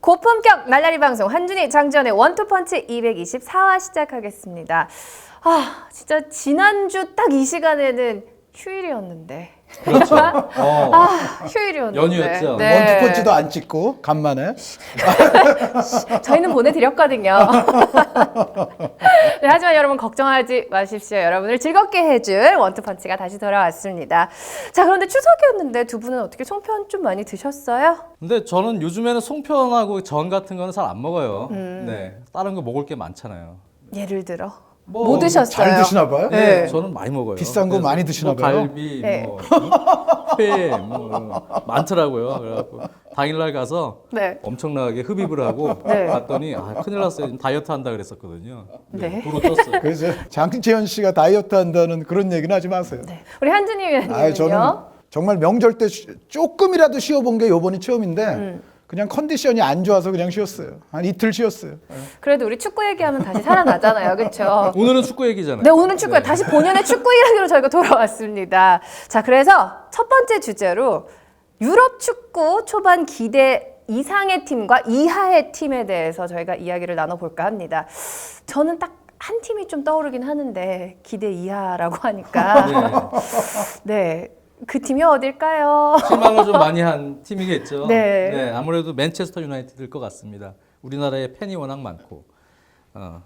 고품격 날라리 방송 한준희 장지연의 원투펀치 224화 시작하겠습니다. 아 진짜 지난주 딱 이 시간에는 휴일이었는데 그렇죠. 휴일이었는데 연휴였죠. 네. 원투펀치도 안 찍고 간만에. 저희는 보내드렸거든요. 네, 하지만 여러분 걱정하지 마십시오. 여러분을 즐겁게 해줄 원투펀치가 다시 돌아왔습니다. 자, 그런데 추석이었는데 두 분은 어떻게 송편 좀 많이 드셨어요? 근데 저는 요즘에는 송편하고 전 같은 거는 잘 안 먹어요. 네, 다른 거 먹을 게 많잖아요. 예를 들어 뭐 드셨어요? 잘 드시나 봐요? 네, 네. 저는 많이 먹어요. 비싼 거 그래서 많이 드시나 뭐 봐요? 갈비, 네. 뭐 회, 뭐 많더라고요. 그래갖고 당일날 가서 네. 엄청나게 흡입을 하고 네. 갔더니 큰일 났어요. 지금 다이어트 한다 그랬었거든요. 네. 도로 떴어요. 그래서 장지현 씨가 다이어트 한다는 그런 얘기는 하지 마세요. 네. 우리 한준희 위원님은요? 저는 정말 명절 때 조금이라도 쉬어본 게 요번이 처음인데 그냥 컨디션이 안 좋아서 그냥 쉬었어요. 한 이틀 쉬었어요. 그래도 우리 축구 얘기하면 다시 살아나잖아요. 그렇죠? 오늘은 축구 얘기잖아요. 네, 오늘은 축구에 다시 본연의 축구 이야기로 저희가 돌아왔습니다. 자, 그래서 첫 번째 주제로 유럽 축구 초반 기대 이상의 팀과 이하의 팀에 대해서 저희가 이야기를 나눠볼까 합니다. 저는 딱 한 팀이 좀 떠오르긴 하는데 기대 이하라고 하니까 네, 그 팀이 어딜까요? 실망을 좀 많이 한 팀이겠죠. 네. 아무래도 맨체스터 유나이티드일 것 같습니다. 우리나라에 팬이 워낙 많고.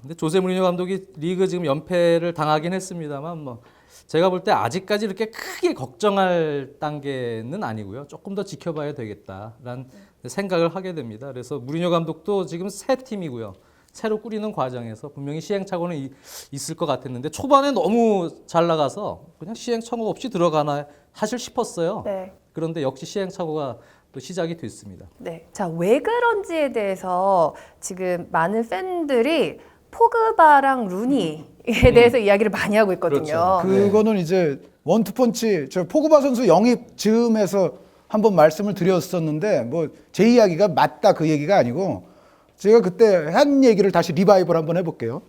근데 조세 무리뉴 감독이 리그 지금 연패를 당하긴 했습니다만 뭐 제가 볼 때 아직까지 이렇게 크게 걱정할 단계는 아니고요. 조금 더 지켜봐야 되겠다라는 생각을 하게 됩니다. 그래서 무리뉴 감독도 지금 새 팀이고요. 새로 꾸리는 과정에서 분명히 시행착오는 있을 것 같았는데 초반에 너무 잘 나가서 그냥 시행착오 없이 들어가나 사실 싶었어요. 네. 그런데 역시 시행착오가 또 시작이 됐습니다. 네. 자, 왜 그런지에 대해서 지금 많은 팬들이 포그바랑 루니에 대해서 이야기를 많이 하고 있거든요. 그렇죠. 그거는 이제 원투펀치 저 포그바 선수 영입 즈음에서 한번 말씀을 드렸었는데 뭐 제 이야기가 맞다 그 얘기가 아니고 제가 그때 한 얘기를 다시 리바이벌 한번 해볼게요.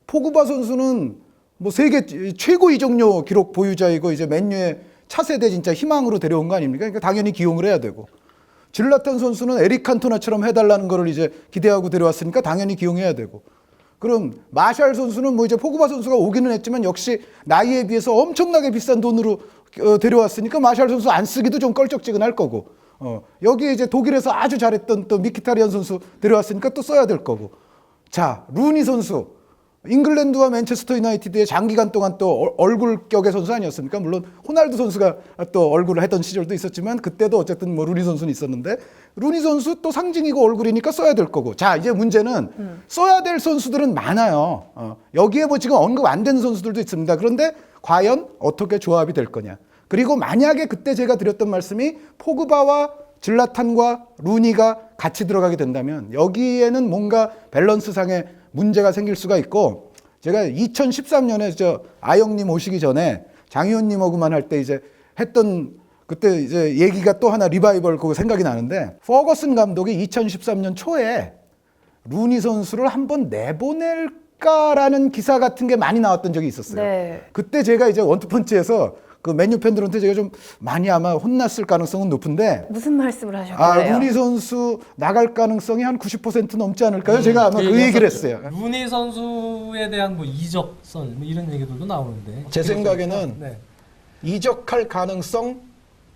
포그바 선수는 뭐 세계 최고 이적료 기록 보유자이고 이제 맨유의 차세대 진짜 희망으로 데려온 거 아닙니까? 그러니까 당연히 기용을 해야 되고 질라탄 선수는 에릭 칸토나처럼 해달라는 거를 이제 기대하고 데려왔으니까 당연히 기용해야 되고 그럼 마샬 선수는 뭐 이제 포그바 선수가 오기는 했지만 역시 나이에 비해서 엄청나게 비싼 돈으로 데려왔으니까 마샬 선수 안 쓰기도 좀 껄쩍지근할 거고 여기에 이제 독일에서 아주 잘했던 또 미키타리안 선수 데려왔으니까 또 써야 될 거고 자 루니 선수 잉글랜드와 맨체스터 유나이티드의 장기간 동안 또 얼굴격의 선수 아니었습니까? 물론 호날두 선수가 또 얼굴을 하던 시절도 있었지만 그때도 어쨌든 뭐 루니 선수는 있었는데 루니 선수 또 상징이고 얼굴이니까 써야 될 거고 자 이제 문제는 써야 될 선수들은 많아요. 여기에 뭐 지금 언급 안 된 선수들도 있습니다. 그런데 과연 어떻게 조합이 될 거냐 그리고 만약에 그때 제가 드렸던 말씀이 포그바와 질라탄과 루니가 같이 들어가게 된다면 여기에는 뭔가 밸런스상의 문제가 생길 수가 있고 제가 2013년에 저 아영님 오시기 전에 장 의원님하고만 할 때 이제 했던 그때 이제 얘기가 또 하나 리바이벌 그거 생각이 나는데 퍼거슨 감독이 2013년 초에 루니 선수를 한번 내보낼까라는 기사 같은 게 많이 나왔던 적이 있었어요. 네. 그때 제가 이제 원투펀치에서 그 맨유 팬들한테 제가 좀 많이 아마 혼났을 가능성은 높은데 무슨 말씀을 하셨길래요? 루니 선수 나갈 가능성이 한 90% 넘지 않을까요? 제가 아마 그 얘기를 했어요. 루니 선수에 대한 뭐 이적설 뭐 이런 얘기들도 나오는데 제 생각에는 네. 이적할 가능성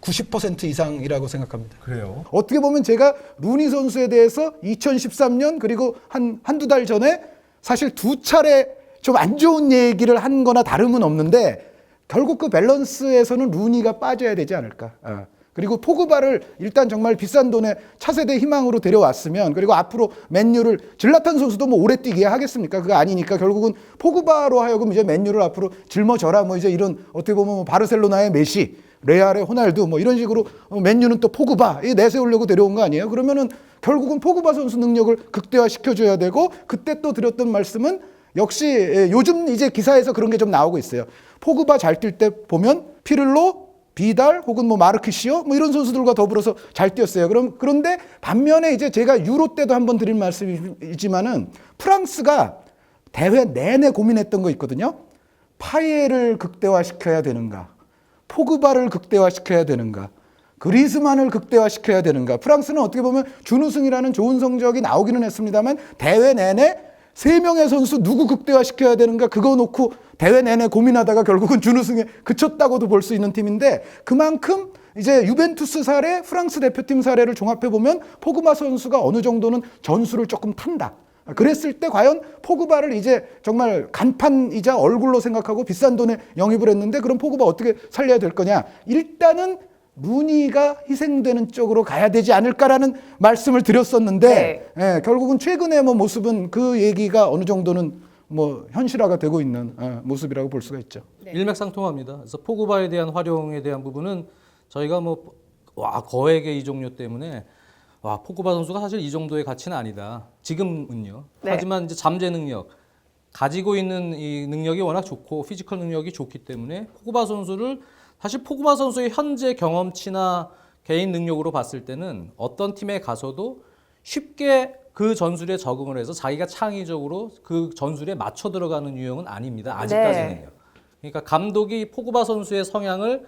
90% 이상이라고 생각합니다. 그래요. 어떻게 보면 제가 루니 선수에 대해서 2013년 그리고 한두 달 전에 사실 두 차례 좀 안 좋은 얘기를 한 거나 다름은 없는데 결국 그 밸런스에서는 루니가 빠져야 되지 않을까. 그리고 포그바를 일단 정말 비싼 돈에 차세대 희망으로 데려왔으면 그리고 앞으로 맨유를 질라탄 선수도 뭐 오래 뛰게 하겠습니까? 그거 아니니까 결국은 포그바로 하여금 이제 맨유를 앞으로 짊어져라 뭐 이제 이런 어떻게 보면 뭐 바르셀로나의 메시, 레알의 호날두 뭐 이런 식으로 맨유는 또 포그바 내세우려고 데려온 거 아니에요? 그러면은 결국은 포그바 선수 능력을 극대화시켜줘야 되고 그때 또 드렸던 말씀은 역시 요즘 이제 기사에서 그런 게 좀 나오고 있어요. 포그바 잘 뛸 때 보면 피를로, 비달 혹은 뭐 마르키시오 뭐 이런 선수들과 더불어서 잘 뛰었어요. 그런데 반면에 이제 제가 유로 때도 한번 드린 말씀이지만은 프랑스가 대회 내내 고민했던 거 있거든요. 파예를 극대화시켜야 되는가, 포그바를 극대화시켜야 되는가. 그리스만을 극대화시켜야 되는가? 프랑스는 어떻게 보면 준우승이라는 좋은 성적이 나오기는 했습니다만 대회 내내 3명의 선수 누구 극대화시켜야 되는가? 그거 놓고 대회 내내 고민하다가 결국은 준우승에 그쳤다고도 볼 수 있는 팀인데 그만큼 이제 유벤투스 사례, 프랑스 대표팀 사례를 종합해 보면 포그바 선수가 어느 정도는 전술을 조금 탄다. 그랬을 때 과연 포그바를 이제 정말 간판이자 얼굴로 생각하고 비싼 돈에 영입을 했는데 그럼 포그바 어떻게 살려야 될 거냐? 일단은 루니가 희생되는 쪽으로 가야 되지 않을까라는 말씀을 드렸었는데 결국은 최근의 뭐 모습은 그 얘기가 어느 정도는 뭐 현실화가 되고 있는 모습이라고 볼 수가 있죠. 일맥상통합니다. 그래서 포그바에 대한 활용에 대한 부분은 저희가 거액의 이적료 때문에 포그바 선수가 사실 이 정도의 가치는 아니다. 지금은요. 네. 하지만 이제 잠재 능력 가지고 있는 이 능력이 워낙 좋고 피지컬 능력이 좋기 때문에 포그바 선수를 사실 포그바 선수의 현재 경험치나 개인 능력으로 봤을 때는 어떤 팀에 가서도 쉽게 그 전술에 적응을 해서 자기가 창의적으로 그 전술에 맞춰 들어가는 유형은 아닙니다. 아직까지는요. 그러니까 감독이 포그바 선수의 성향을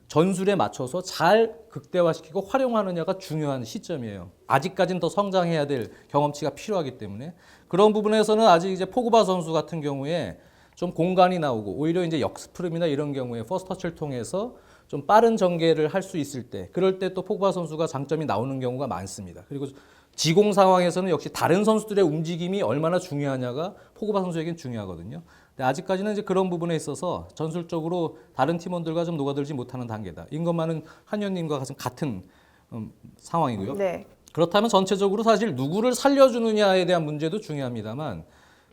전술에 맞춰서 잘 극대화시키고 활용하느냐가 중요한 시점이에요. 아직까지는 더 성장해야 될 경험치가 필요하기 때문에 그런 부분에서는 아직 이제 포그바 선수 같은 경우에 좀 공간이 나오고 오히려 이제 역스프름이나 이런 경우에 퍼스트 터치를 통해서 좀 빠른 전개를 할 수 있을 때 그럴 때 또 포그바 선수가 장점이 나오는 경우가 많습니다. 그리고 지공 상황에서는 역시 다른 선수들의 움직임이 얼마나 중요하냐가 포그바 선수에겐 중요하거든요. 근데 아직까지는 이제 그런 부분에 있어서 전술적으로 다른 팀원들과 좀 녹아들지 못하는 단계다. 이것만은 한현님과 같은 상황이고요. 네. 그렇다면 전체적으로 사실 누구를 살려주느냐에 대한 문제도 중요합니다만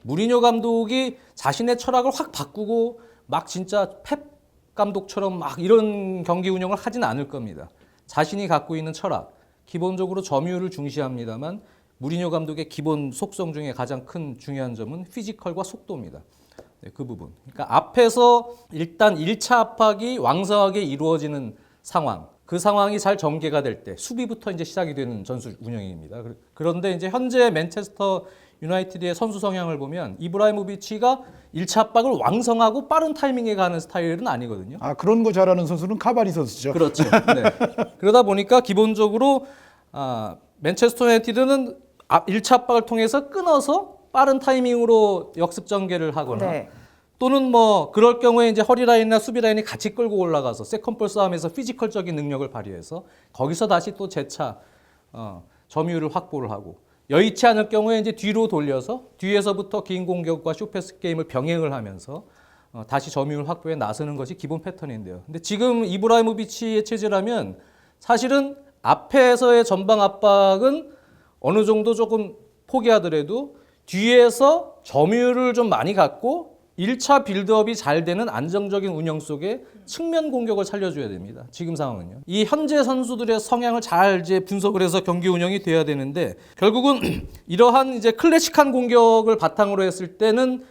무리뉴 감독이 자신의 철학을 확 바꾸고 막 진짜 펩 감독처럼 막 이런 경기 운영을 하진 않을 겁니다. 자신이 갖고 있는 철학, 기본적으로 점유율을 중시합니다만 무리뉴 감독의 기본 속성 중에 가장 큰 중요한 점은 피지컬과 속도입니다. 네, 그 부분. 그러니까 앞에서 일단 1차 압박이 왕성하게 이루어지는 상황, 그 상황이 잘 전개가 될 때 수비부터 이제 시작이 되는 전술 운영입니다. 그런데 이제 현재 맨체스터 유나이티드의 선수 성향을 보면 이브라이모비치가 1차 압박을 왕성하고 빠른 타이밍에 가는 스타일은 아니거든요. 그런 거 잘하는 선수는 카바니 선수죠. 그렇죠. 네. 그러다 보니까 기본적으로 맨체스터 유나이티드는 1차 압박을 통해서 끊어서 빠른 타이밍으로 역습 전개를 하거나 또는 뭐 그럴 경우에 이제 허리 라인이나 수비 라인이 같이 끌고 올라가서 세컨볼 싸움에서 피지컬적인 능력을 발휘해서 거기서 다시 또 재차 점유율을 확보를 하고 여의치 않을 경우에 이제 뒤로 돌려서 뒤에서부터 긴 공격과 쇼패스 게임을 병행을 하면서 다시 점유율 확보에 나서는 것이 기본 패턴인데요. 근데 지금 이브라이모비치의 체제라면 사실은 앞에서의 전방 압박은 어느 정도 조금 포기하더라도 뒤에서 점유율을 좀 많이 갖고 1차 빌드업이 잘 되는 안정적인 운영 속에 측면 공격을 살려줘야 됩니다. 지금 상황은요. 이 현재 선수들의 성향을 잘 이제 분석을 해서 경기 운영이 돼야 되는데 결국은 이러한 이제 클래식한 공격을 바탕으로 했을 때는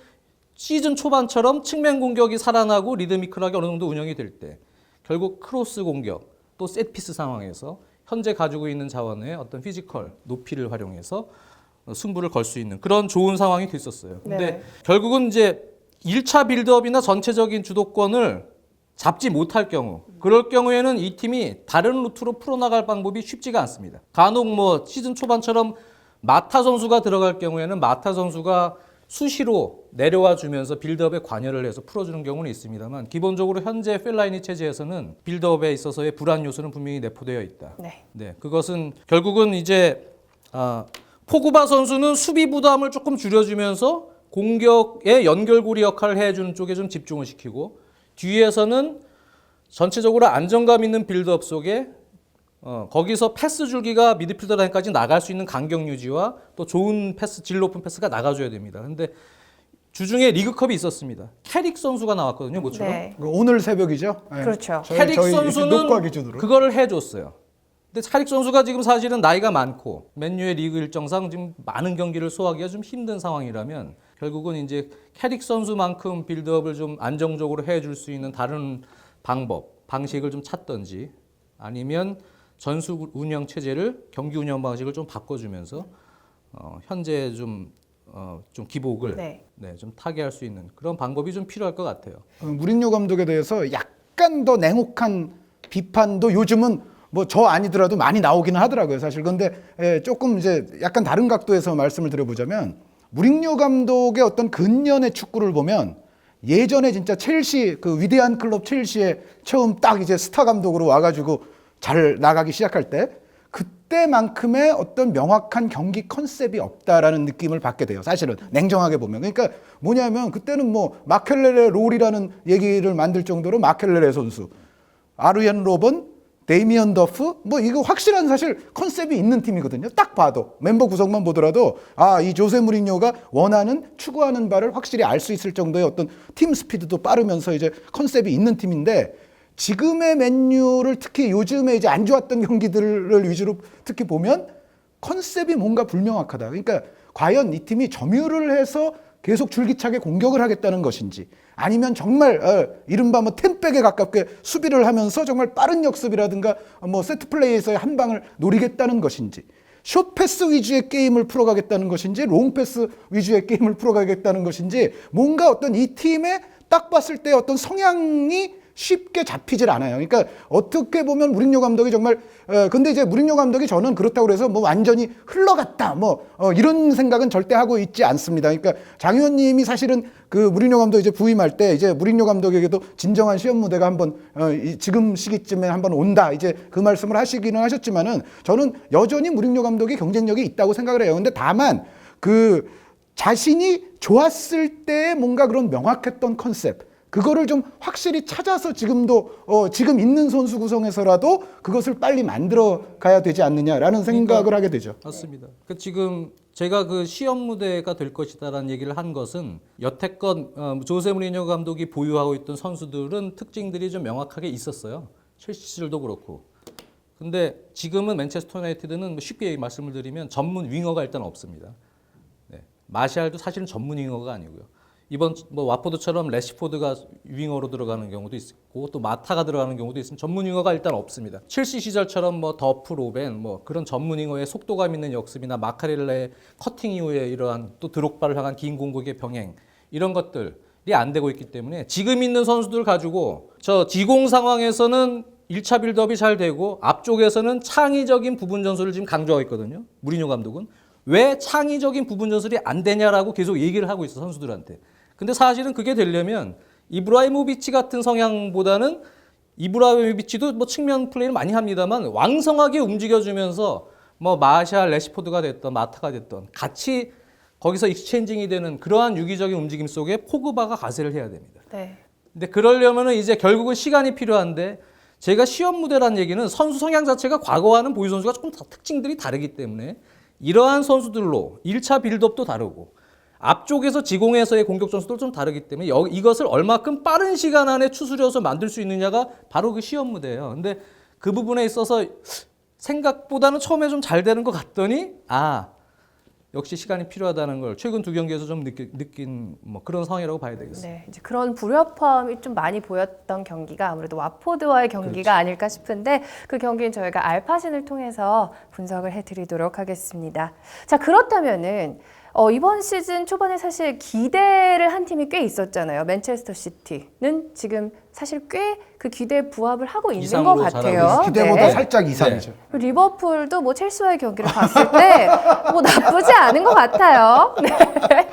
시즌 초반처럼 측면 공격이 살아나고 리드미컬하게 어느 정도 운영이 될 때 결국 크로스 공격 또 셋피스 상황에서 현재 가지고 있는 자원의 어떤 피지컬 높이를 활용해서 승부를 걸 수 있는 그런 좋은 상황이 됐었어요. 근데 결국은 이제 1차 빌드업이나 전체적인 주도권을 잡지 못할 경우 그럴 경우에는 이 팀이 다른 루트로 풀어나갈 방법이 쉽지가 않습니다. 간혹 뭐 시즌 초반처럼 마타 선수가 들어갈 경우에는 마타 선수가 수시로 내려와 주면서 빌드업에 관여를 해서 풀어주는 경우는 있습니다만 기본적으로 현재 펠라이니 체제에서는 빌드업에 있어서의 불안 요소는 분명히 내포되어 있다. 네, 그것은 결국은 이제 포그바 선수는 수비 부담을 조금 줄여주면서 공격의 연결고리 역할을 해주는 쪽에 좀 집중을 시키고 뒤에서는 전체적으로 안정감 있는 빌드업 속에 거기서 패스 줄기가 미드필더 라인까지 나갈 수 있는 간격 유지와 또 좋은 패스, 질 높은 패스가 나가줘야 됩니다. 그런데 주중에 리그컵이 있었습니다. 캐릭 선수가 나왔거든요, 모처럼. 오늘 새벽이죠. 네. 그렇죠. 캐릭 선수는 녹화 기준으로 그거를 해줬어요. 근데 캐릭 선수가 지금 사실은 나이가 많고 맨유의 리그 일정상 지금 많은 경기를 소화하기가 좀 힘든 상황이라면 결국은 이제 캐릭 선수만큼 빌드업을 좀 안정적으로 해줄 수 있는 다른 방식을 좀 찾던지 아니면 전술 운영 체제를 경기 운영 방식을 좀 바꿔주면서 현재 좀 기복을 좀 타개할 수 있는 그런 방법이 좀 필요할 것 같아요. 무리뉴 감독에 대해서 약간 더 냉혹한 비판도 요즘은 뭐 저 아니더라도 많이 나오기는 하더라고요, 사실. 근데 조금 이제 약간 다른 각도에서 말씀을 드려보자면 무링요 감독의 어떤 근년의 축구를 보면 예전에 진짜 첼시 그 위대한 클럽 첼시에 처음 딱 이제 스타 감독으로 와가지고 잘 나가기 시작할 때 그때만큼의 어떤 명확한 경기 컨셉이 없다라는 느낌을 받게 돼요. 사실은 냉정하게 보면. 그러니까 뭐냐면 그때는 뭐 마켈렐레 롤이라는 얘기를 만들 정도로 마켈렐레 선수, 아르옌 로번, 데이미언 더프 뭐 이거 확실한 사실 컨셉이 있는 팀이거든요. 딱 봐도 멤버 구성만 보더라도 이 조세 무리뉴가 원하는 추구하는 바를 확실히 알 수 있을 정도의 어떤 팀 스피드도 빠르면서 이제 컨셉이 있는 팀인데 지금의 맨유를 특히 요즘에 이제 안 좋았던 경기들을 위주로 특히 보면 컨셉이 뭔가 불명확하다. 그러니까 과연 이 팀이 점유를 해서 계속 줄기차게 공격을 하겠다는 것인지 아니면 정말 이른바 뭐 템백에 가깝게 수비를 하면서 정말 빠른 역습이라든가 뭐 세트 플레이에서의 한 방을 노리겠다는 것인지 숏 패스 위주의 게임을 풀어가겠다는 것인지 롱 패스 위주의 게임을 풀어가겠다는 것인지 뭔가 어떤 이 팀의 딱 봤을 때 어떤 성향이 쉽게 잡히질 않아요. 그러니까 어떻게 보면 무링요 감독이 정말 근데 이제 무링요 감독이 저는 그렇다고 해서 뭐 완전히 흘러갔다 뭐 이런 생각은 절대 하고 있지 않습니다. 그러니까 장 의원님이 사실은 그 무링요 감독 이제 부임할 때 이제 무링요 감독에게도 진정한 시험 무대가 한번 지금 시기쯤에 한번 온다 이제 그 말씀을 하시기는 하셨지만은 저는 여전히 무링요 감독이 경쟁력이 있다고 생각을 해요. 근데 다만 그 자신이 좋았을 때 뭔가 그런 명확했던 컨셉 그거를 좀 확실히 찾아서 지금도 지금 있는 선수 구성에서라도 그것을 빨리 만들어 가야 되지 않느냐라는 생각을 하게 되죠. 맞습니다. 그 지금 제가 그 시험 무대가 될 것이다라는 얘기를 한 것은 여태껏 조세 무리뉴 감독이 보유하고 있던 선수들은 특징들이 좀 명확하게 있었어요. 첼시 시절도 그렇고. 근데 지금은 맨체스터 유나이티드는 쉽게 말씀을 드리면 전문 윙어가 일단 없습니다. 네. 마샬도 사실은 전문 윙어가 아니고요. 이번 뭐 와포드처럼 레시포드가 윙어로 들어가는 경우도 있고 또 마타가 들어가는 경우도 있으면 전문 윙어가 일단 없습니다. 첼시 시절처럼 뭐 더프 로벤 뭐 그런 전문 윙어의 속도감 있는 역습이나 마카렐레의 커팅 이후에 이러한 또 드록바를 향한 긴 공격의 병행 이런 것들이 안 되고 있기 때문에 지금 있는 선수들 가지고 저 지공 상황에서는 1차 빌드업이 잘 되고 앞쪽에서는 창의적인 부분 전술을 지금 강조하고 있거든요. 무리뉴 감독은 왜 창의적인 부분 전술이 안 되냐라고 계속 얘기를 하고 있어 선수들한테. 근데 사실은 그게 되려면 이브라이모비치 같은 성향보다는 이브라이모비치도 뭐 측면 플레이를 많이 합니다만 왕성하게 움직여주면서 뭐 마샬, 레시포드가 됐던 마타가 됐던 같이 거기서 익스체인징이 되는 그러한 유기적인 움직임 속에 포그바가 가세를 해야 됩니다. 네. 근데 그러려면은 이제 결국은 시간이 필요한데 제가 시험 무대란 얘기는 선수 성향 자체가 과거와는 보유 선수가 조금 특징들이 다르기 때문에 이러한 선수들로 1차 빌드업도 다르고 앞쪽에서 지공에서의 공격 전술도 좀 다르기 때문에 이것을 얼마큼 빠른 시간 안에 추스려서 만들 수 있느냐가 바로 그 시험 무대예요. 근데 그 부분에 있어서 생각보다는 처음에 좀 잘 되는 것 같더니 역시 시간이 필요하다는 걸 최근 두 경기에서 좀 느낀 뭐 그런 상황이라고 봐야 되겠습니다. 네, 이제 그런 불협화음이 좀 많이 보였던 경기가 아무래도 와포드와의 경기가 아닐까 싶은데 그 경기는 저희가 알파신을 통해서 분석을 해드리도록 하겠습니다. 자, 그렇다면은 이번 시즌 초반에 사실 기대를 한 팀이 꽤 있었잖아요. 맨체스터 시티는 지금 사실 꽤 그 기대에 부합을 하고 있는 것 이상으로 같아요. 기대보다 네. 살짝 이상이죠. 리버풀도 뭐 첼시와의 경기를 봤을 때 뭐 나쁘지 않은 것 같아요. 네.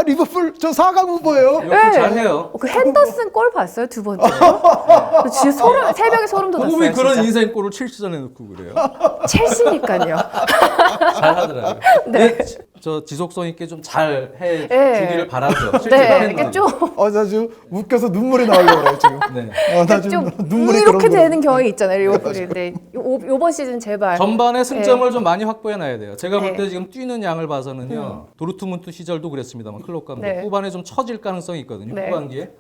리버풀 저 4강 후보예요. 리버풀 잘해요. 그 핸더슨 골 봤어요? 두 번째. 진짜 새벽에 소름 돋았어요. 왜 그런 진짜. 인생골을 첼시전에 넣고 그래요? 첼시니까요. 잘하더라고요. 네. 저 지속성 있게 좀 잘 해 네. 주기를 바라죠. 실제 네, 팬들이. 이게 좀 나 지금 웃겨서 눈물이 나오려고 그래요 지금. 네. 나 좀 눈물이 이렇게 그런 되는 경향이 있잖아요. 리버풀이. 근데 요번 시즌 제발. 전반에 승점을 좀 많이 확보해 놔야 돼요. 제가 볼 네. 때 지금 뛰는 양을 봐서는요. 도르트문트 시절도 그랬습니다만 클럽 감독 네. 후반에 좀 처질 가능성이 있거든요. 네. 후반기에.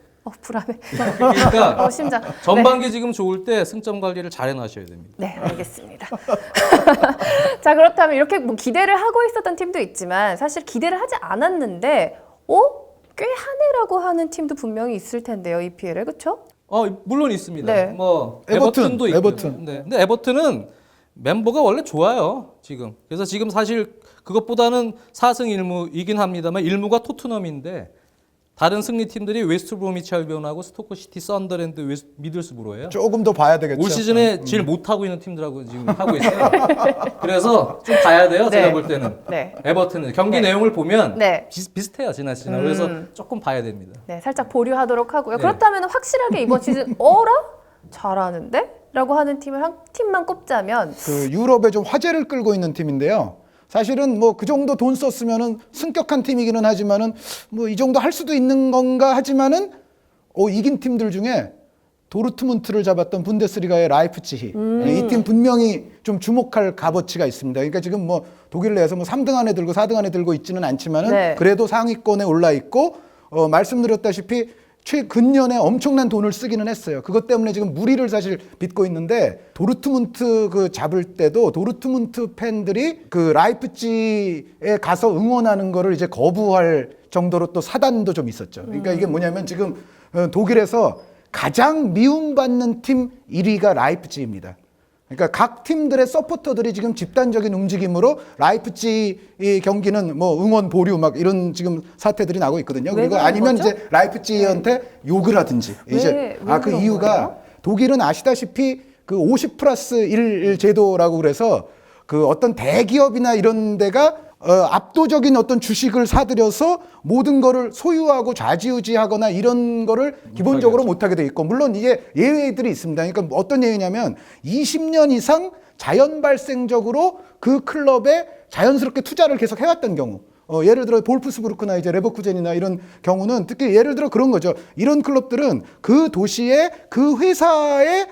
불안해. 그러니까 심장. 전반기 지금 좋을 때 승점 관리를 잘 해놔셔야 됩니다. 네, 알겠습니다. 자, 그렇다면 이렇게 뭐 기대를 하고 있었던 팀도 있지만 사실 기대를 하지 않았는데, 꽤 한해라고 하는 팀도 분명히 있을 텐데요, EPL에, 그렇죠? 물론 있습니다. 네. 뭐 에버튼, 에버튼도 있고. 에버튼. 네. 근데 에버튼은 멤버가 원래 좋아요, 지금. 그래서 지금 사실 그것보다는 4승 1무이긴 합니다만 1무가 토트넘인데 다른 승리 팀들이 웨스트 브로미치 알비온하고 스토크 시티, 썬더랜드, 미들스브로예요. 조금 더 봐야 되겠죠. 올 시즌에 제일 못하고 있는 팀들하고 지금 하고 있어요. 그래서 좀 봐야 돼요. 제가 네. 볼 때는. 네. 에버튼은 경기 네. 내용을 보면 네. 비슷해요. 지난 시즌. 그래서 조금 봐야 됩니다. 네, 살짝 보류하도록 하고요. 네. 그렇다면 확실하게 이번 시즌 어라? 잘하는데? 라고 하는 팀을 한 팀만 꼽자면 그 유럽에 좀 화제를 끌고 있는 팀인데요. 사실은 뭐 그 정도 돈 썼으면은 승격한 팀이기는 하지만은 뭐 이 정도 할 수도 있는 건가 하지만은 이긴 팀들 중에 도르트문트를 잡았던 분데스리가의 라이프치히 이 팀 분명히 좀 주목할 값어치가 있습니다. 그러니까 지금 뭐 독일 내에서 뭐 3등 안에 들고 4등 안에 들고 있지는 않지만은 네. 그래도 상위권에 올라 있고 말씀드렸다시피 최근년에 엄청난 돈을 쓰기는 했어요. 그것 때문에 지금 무리를 사실 빚고 있는데 도르트문트 그 잡을 때도 도르트문트 팬들이 그 라이프치히에 가서 응원하는 거를 이제 거부할 정도로 또 사단도 좀 있었죠. 그러니까 이게 뭐냐면 지금 독일에서 가장 미움받는 팀 1위가 라이프치히입니다. 그러니까 각 팀들의 서포터들이 지금 집단적인 움직임으로 라이프치히 경기는 뭐 응원 보류 막 이런 지금 사태들이 나고 있거든요. 왜 그리고 그런 아니면 거죠? 이제 라이프치히한테 욕을 하든지 이제 왜 그 그런 이유가 거예요? 독일은 아시다시피 그 50+1 제도라고 그래서 그 어떤 대기업이나 이런 데가 압도적인 어떤 주식을 사들여서 모든 거를 소유하고 좌지우지하거나 이런 거를 기본적으로 못하게 돼 있고, 물론 이게 예외들이 있습니다. 그러니까 어떤 예외냐면 20년 이상 자연 발생적으로 그 클럽에 자연스럽게 투자를 계속 해왔던 경우. 예를 들어 볼프스부르크나 이제 레버쿠젠이나 이런 경우는 특히 예를 들어 그런 거죠. 이런 클럽들은 그 도시에 그 회사에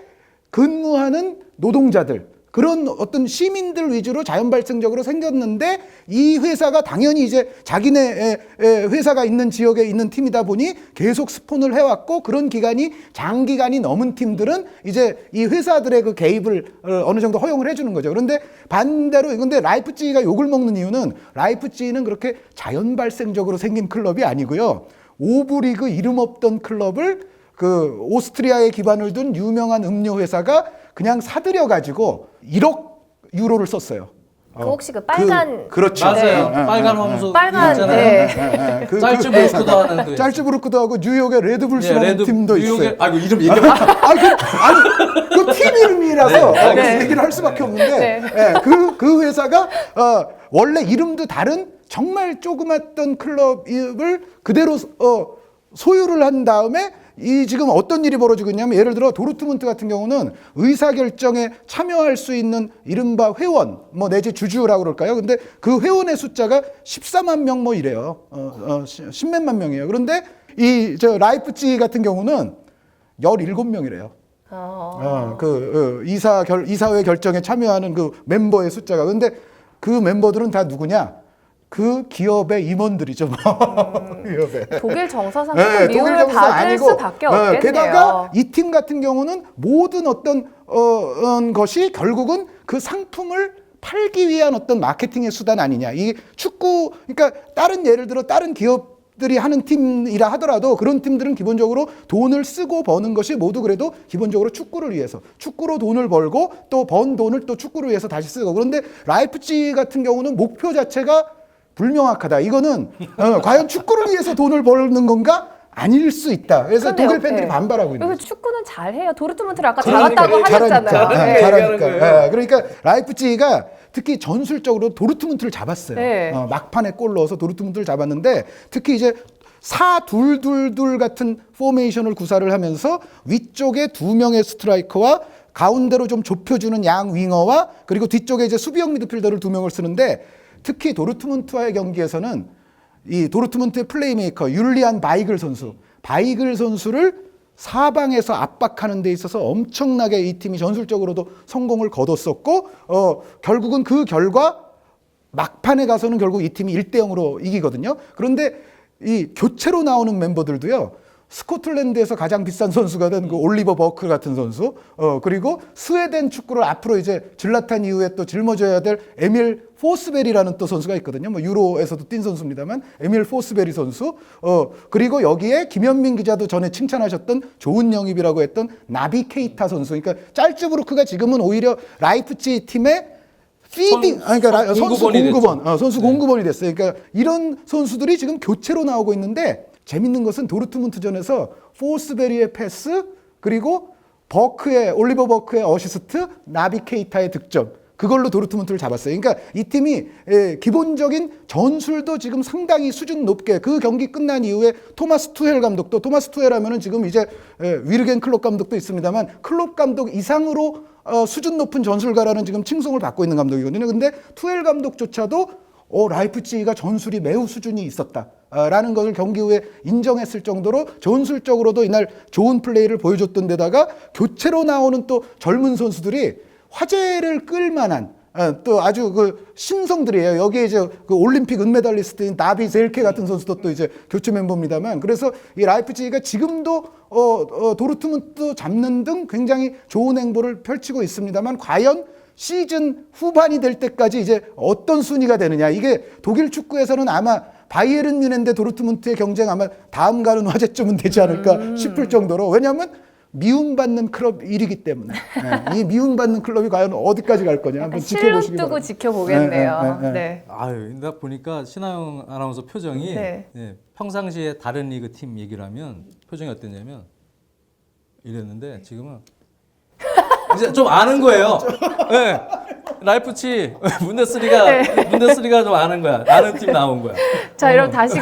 근무하는 노동자들, 그런 어떤 시민들 위주로 자연 발생적으로 생겼는데 이 회사가 당연히 이제 자기네 회사가 있는 지역에 있는 팀이다 보니 계속 스폰을 해왔고, 그런 기간이 장기간이 넘은 팀들은 이제 이 회사들의 그 개입을 어느 정도 허용을 해주는 거죠. 그런데 반대로 근데 라이프치히가 욕을 먹는 이유는 라이프치히는 그렇게 자연 발생적으로 생긴 클럽이 아니고요. 5부 리그 이름 없던 클럽을 그 오스트리아에 기반을 둔 유명한 음료 회사가 그냥 사들여 가지고 1억 유로를 썼어요. 그 혹시 그 빨간 그렇죠. 맞아요. 네. 빨간 황소 빨간 있잖아요. 그 짤츠부르크도 하는 그 짤츠부르크도 하고 뉴욕의 레드불스라는 레드- 팀도 뉴욕의- 있어요. 아이고 이름 얘기. 그 팀 이름이라서 네, 그 얘기를 할 수밖에 없는데 네. 그 회사가 원래 이름도 다른 정말 조그맣던 클럽을 그대로 소유를 한 다음에 이 지금 어떤 일이 벌어지고 있냐면, 예를 들어 도르트문트 같은 경우는 의사결정에 참여할 수 있는 이른바 회원 뭐 내지 주주라고 그럴까요? 근데 그 회원의 숫자가 14만 명 뭐 이래요. 10몇만 명이에요. 그런데 이 저 라이프치히 같은 경우는 17명이래요. 이사회 결정에 참여하는 그 멤버의 숫자가. 근데 그 멤버들은 다 누구냐? 그 기업의 임원들이죠. 기업의. 독일 정서상 네, 미움을 정서 받을 수밖에 없겠네요. 게다가 이 팀 같은 경우는 모든 어떤 것이 결국은 그 상품을 팔기 위한 어떤 마케팅의 수단 아니냐. 이 축구, 그러니까 다른 예를 들어 다른 기업들이 하는 팀이라 하더라도 그런 팀들은 기본적으로 돈을 쓰고 버는 것이 모두 그래도 기본적으로 축구를 위해서, 축구로 돈을 벌고 또 번 돈을 또 축구를 위해서 다시 쓰고. 그런데 라이프치히 같은 경우는 목표 자체가 불명확하다. 이거는 과연 축구를 위해서 돈을 버는 건가? 아닐 수 있다. 그래서 근데요, 독일 팬들이 네. 반발하고 있는 여기 거죠. 축구는 잘해요. 도르트문트를 아까 잘했다고 잘하니까. 하셨잖아요. 잘하니까. 그러니까 라이프치히가 특히 전술적으로 도르트문트를 잡았어요. 네. 막판에 골 넣어서 도르트문트를 잡았는데, 특히 이제 4-2-2-2 같은 포메이션을 구사를 하면서 위쪽에 2명의 스트라이커와 가운데로 좀 좁혀주는 양 윙어와 그리고 뒤쪽에 이제 수비형 미드필더를 2명을 쓰는데, 특히 도르트문트와의 경기에서는 이 도르트문트의 플레이메이커 율리안 바이글 선수를 사방에서 압박하는 데 있어서 엄청나게 이 팀이 전술적으로도 성공을 거뒀었고, 결국은 그 결과 막판에 가서는 결국 이 팀이 1대0으로 이기거든요. 그런데 이 교체로 나오는 멤버들도요, 스코틀랜드에서 가장 비싼 선수가 된 그 올리버 버크 같은 선수, 그리고 스웨덴 축구를 앞으로 이제 질라탄 이후에 또 짊어져야 될 에밀 포스베리라는 또 선수가 있거든요. 뭐 유로에서도 뛴 선수입니다만 에밀 포스베리 선수, 그리고 여기에 김현민 기자도 전에 칭찬하셨던 좋은 영입이라고 했던 나비 케이타 선수. 그러니까 짤츠부르크가 지금은 오히려 라이프치히 팀의 피딩, 그러니까 선수 공급원, 선수 공급원이 됐어요. 그러니까 이런 선수들이 지금 교체로 나오고 있는데, 재밌는 것은 도르트문트전에서 포스베리의 패스 그리고 올리버 버크의 어시스트, 나비 케이타의 득점. 그걸로 도르트문트를 잡았어요. 그러니까 이 팀이 기본적인 전술도 지금 상당히 수준 높게 그 경기 끝난 이후에 토마스 투헬 감독도 토마스 투헬 하면은 지금 이제 위르겐 클롭 감독도 있습니다만 클롭 감독 이상으로 수준 높은 전술가라는 지금 칭송을 받고 있는 감독이거든요. 근데 투헬 감독조차도 라이프치히가 전술이 매우 수준이 있었다라는 것을 경기 후에 인정했을 정도로 전술적으로도 이날 좋은 플레이를 보여줬던 데다가 교체로 나오는 또 젊은 선수들이 화제를 끌 만한 또 아주 그 신성들이에요. 여기에 이제 그 올림픽 은메달리스트인 나비 젤케 같은 선수도 또 이제 교체 멤버입니다만 그래서 이 라이프치히가 지금도 도르트문트 잡는 등 굉장히 좋은 행보를 펼치고 있습니다만 과연 시즌 후반이 될 때까지 이제 어떤 순위가 되느냐. 이게 독일 축구에서는 아마 바이에른 뮌헨 대 도르트문트의 경쟁 아마 다음 가는 화제쯤은 되지 않을까 싶을 정도로 왜냐하면 미움받는 클럽 1위기 때문에 이 미움받는 클럽이 과연 어디까지 갈 거냐 한번 지켜보시기 실력 두고 바랍니다. 지켜보겠네요. 네. 아유, 나 보니까 신하영 아나운서 표정이 네. 평상시에 다른 리그 팀 얘기를 하면 표정이 어땠냐면 이랬는데 지금은 이제 좀 아는 거예요. 네. 라이프치 문데스리가 좀 아는 거야. 아는 팀 나온 거야. 자, 여러분 다시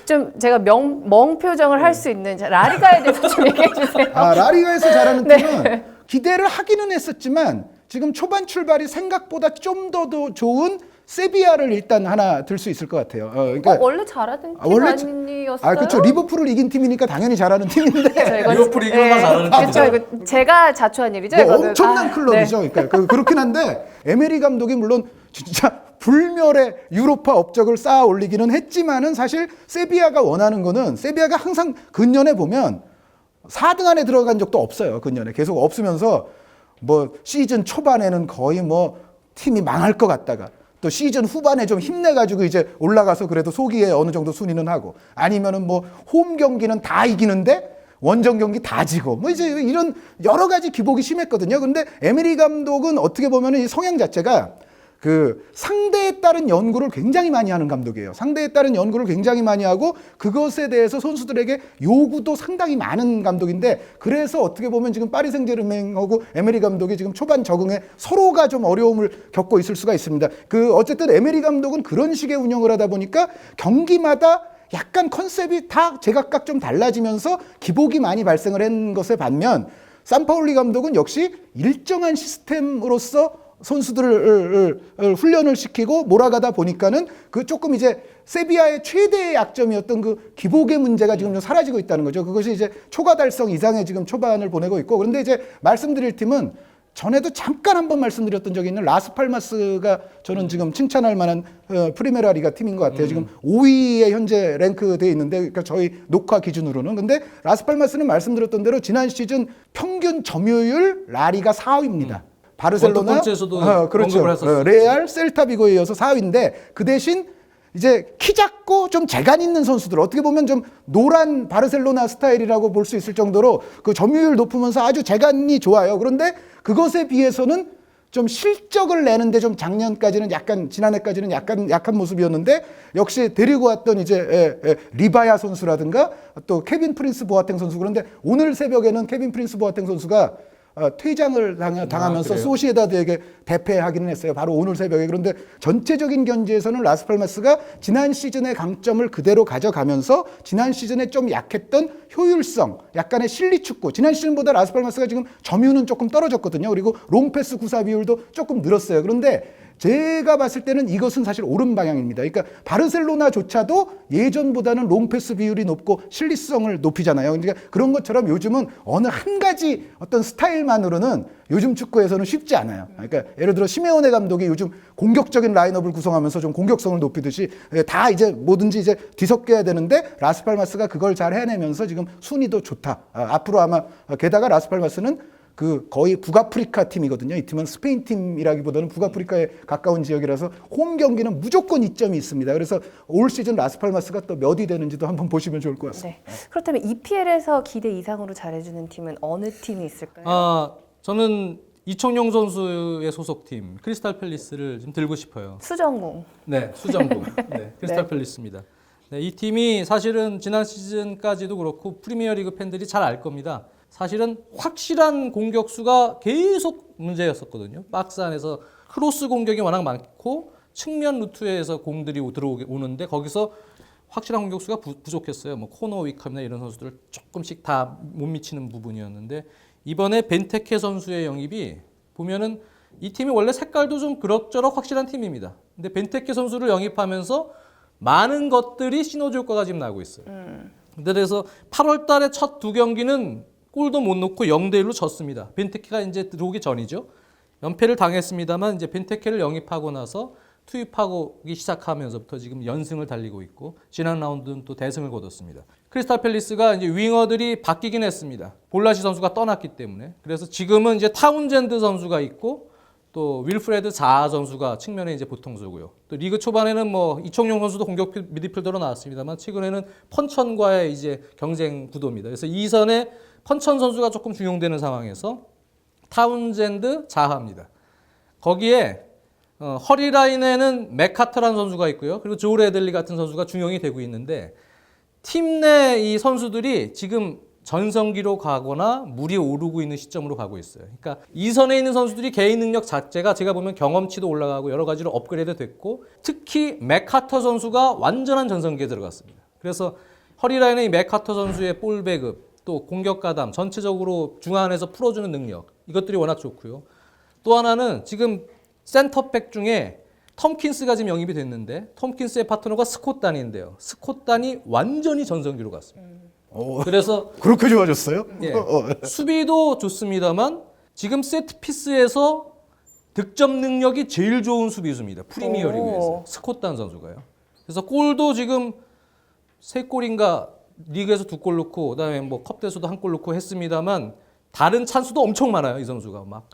좀 제가 멍 표정을 할 수 있는 라리가에 대해서 좀 얘기해 주세요. 라리가에서 잘하는 네. 팀은 기대를 하기는 했었지만 지금 초반 출발이 생각보다 좀 더 좋은 세비야를 일단 하나 들 수 있을 것 같아요. 그러니까 원래 잘하던 팀 아니었어요? 그렇죠. 리버풀을 이긴 팀이니까 당연히 잘하는 팀인데 리버풀이 이겨만 잘하는 그렇죠. 이거 제가 자초한 일이죠. 뭐 이거는. 엄청난 클럽이죠. 네. 그러니까 그렇긴 한데 에메리 감독이 물론 진짜 불멸의 유로파 업적을 쌓아 올리기는 했지만은 사실 세비야가 원하는 거는 세비야가 항상 근년에 보면 4등 안에 들어간 적도 없어요. 근년에 계속 없으면서 뭐 시즌 초반에는 거의 뭐 팀이 망할 것 같다가 또 시즌 후반에 좀 힘내가지고 이제 올라가서 그래도 소기에 어느 정도 순위는 하고 아니면은 뭐 홈 경기는 다 이기는데 원정 경기 다 지고 뭐 이제 이런 여러 가지 기복이 심했거든요. 근데 에메리 감독은 어떻게 보면은 이 성향 자체가 그 상대에 따른 연구를 굉장히 많이 하는 감독이에요. 상대에 따른 연구를 굉장히 많이 하고 그것에 대해서 선수들에게 요구도 상당히 많은 감독인데 그래서 어떻게 보면 지금 파리 생제르맹하고 에메리 감독이 지금 초반 적응에 서로가 좀 어려움을 겪고 있을 수가 있습니다. 어쨌든 에메리 감독은 그런 식의 운영을 하다 보니까 경기마다 약간 컨셉이 다 제각각 좀 달라지면서 기복이 많이 발생을 한 것에 반면 산파울리 감독은 역시 일정한 시스템으로서 선수들을 훈련을 시키고 몰아가다 보니까는 그 조금 이제 세비야의 최대의 약점이었던 그 기복의 문제가 지금 좀 사라지고 있다는 거죠. 그것이 이제 초과 달성 이상의 지금 초반을 보내고 있고 그런데 이제 말씀드릴 팀은 전에도 잠깐 한번 말씀드렸던 적이 있는 라스팔마스가 저는 지금 칭찬할 만한 프리메라 리가 팀인 것 같아요. 지금 5위에 현재 랭크되어 있는데 그러니까 저희 녹화 기준으로는. 근데 라스팔마스는 말씀드렸던 대로 지난 시즌 평균 점유율 라리가 4위입니다. 바르셀로나, 원투펀치에서도 그렇죠. 언급을 했었어요. 레알, 셀타비고에 이어서 4위인데 그 대신 이제 키 작고 좀 재간 있는 선수들 어떻게 보면 좀 노란 바르셀로나 스타일이라고 볼 수 있을 정도로 그 점유율 높으면서 아주 재간이 좋아요. 그런데 그것에 비해서는 좀 실적을 내는데 좀 작년까지는 약간 지난해까지는 약한 모습이었는데 역시 데리고 왔던 이제 리바야 선수라든가 또 케빈 프린스 보아탱 선수 그런데 오늘 새벽에는 케빈 프린스 보아탱 선수가 퇴장을 당하면서 소시에다드에게 대패하기는 했어요. 바로 오늘 새벽에. 그런데 전체적인 견지에서는 라스팔마스가 지난 시즌의 강점을 그대로 가져가면서 지난 시즌에 좀 약했던 효율성, 약간의 실리축구. 지난 시즌보다 라스팔마스가 지금 점유는 조금 떨어졌거든요. 그리고 롱패스 구사 비율도 조금 늘었어요. 그런데 제가 봤을 때는 이것은 사실 옳은 방향입니다. 그러니까 바르셀로나조차도 예전보다는 롱패스 비율이 높고 실리성을 높이잖아요. 그러니까 그런 것처럼 요즘은 어느 한 가지 어떤 스타일만으로는 요즘 축구에서는 쉽지 않아요. 그러니까 예를 들어 시메오네 감독이 요즘 공격적인 라인업을 구성하면서 좀 공격성을 높이듯이 다 이제 뭐든지 이제 뒤섞여야 되는데 라스팔마스가 그걸 잘 해내면서 지금 순위도 좋다. 앞으로 아마 게다가 라스팔마스는 그 거의 북아프리카 팀이거든요. 이 팀은 스페인 팀이라기보다는 북아프리카에 가까운 지역이라서 홈 경기는 무조건 이점이 있습니다. 그래서 올 시즌 라스팔마스가 또 몇 위 되는지도 한번 보시면 좋을 것 같습니다. 네. 그렇다면 EPL에서 기대 이상으로 잘해주는 팀은 어느 팀이 있을까요? 저는 이청용 선수의 소속팀 크리스탈 팰리스를 좀 들고 싶어요. 수정공. 네, 수정공. 네, 크리스탈 팰리스입니다. 네, 이 팀이 사실은 지난 시즌까지도 그렇고 프리미어리그 팬들이 잘 알 겁니다. 사실은 확실한 공격수가 계속 문제였었거든요. 박스 안에서 크로스 공격이 워낙 많고 측면 루트에서 공들이 들어오는데 거기서 확실한 공격수가 부족했어요. 뭐 코너 위컴이나 이런 선수들 조금씩 다 못 미치는 부분이었는데 이번에 벤테케 선수의 영입이 보면은 이 팀이 원래 색깔도 좀 그럭저럭 확실한 팀입니다. 근데 벤테케 선수를 영입하면서 많은 것들이 시너지 효과가 지금 나고 있어요. 근데 그래서 8월 달에 첫 두 경기는 골도 못 넣고 0대1로 졌습니다. 벤테케가 이제 들어오기 전이죠. 연패를 당했습니다만 이제 벤테케를 영입하고 나서 투입하기 시작하면서부터 지금 연승을 달리고 있고 지난 라운드는 또 대승을 거뒀습니다. 크리스탈 팰리스가 이제 윙어들이 바뀌긴 했습니다. 볼라시 선수가 떠났기 때문에. 그래서 지금은 이제 타운젠드 선수가 있고 또 윌프레드 자아 선수가 측면에 이제 보통수고요. 또 리그 초반에는 뭐 이청용 선수도 공격 미드필더로 나왔습니다만 최근에는 펀천과의 이제 경쟁 구도입니다. 그래서 이 선에 펀천 선수가 조금 중용되는 상황에서 타운젠드 자아입니다. 거기에 허리라인에는 맥카터라는 선수가 있고요. 그리고 조 레들리 같은 선수가 중용이 되고 있는데 팀 내 이 선수들이 지금 전성기로 가거나 물이 오르고 있는 시점으로 가고 있어요. 그러니까 이 선에 있는 선수들이 개인 능력 자체가 제가 보면 경험치도 올라가고 여러 가지로 업그레이드 됐고 특히 맥카터 선수가 완전한 전성기에 들어갔습니다. 그래서 허리라인의 이 맥카터 선수의 볼 배급 또 공격 가담 전체적으로 중앙에서 풀어주는 능력 이것들이 워낙 좋고요. 또 하나는 지금 센터백 중에 톰킨스가 지금 영입이 됐는데 톰킨스의 파트너가 스콧 단인데요. 스콧 단이 완전히 전성기로 갔습니다. 그래서 그렇게 좋아졌어요? 예, 수비도 좋습니다만 지금 세트 피스에서 득점 능력이 제일 좋은 수비수입니다. 프리미어리그에서 스콧 단 선수가요. 그래서 골도 지금 3골인가 리그에서 2골 넣고 그다음에 뭐 컵대에서도 1골 넣고 했습니다만 다른 찬스도 엄청 많아요. 이 선수가 막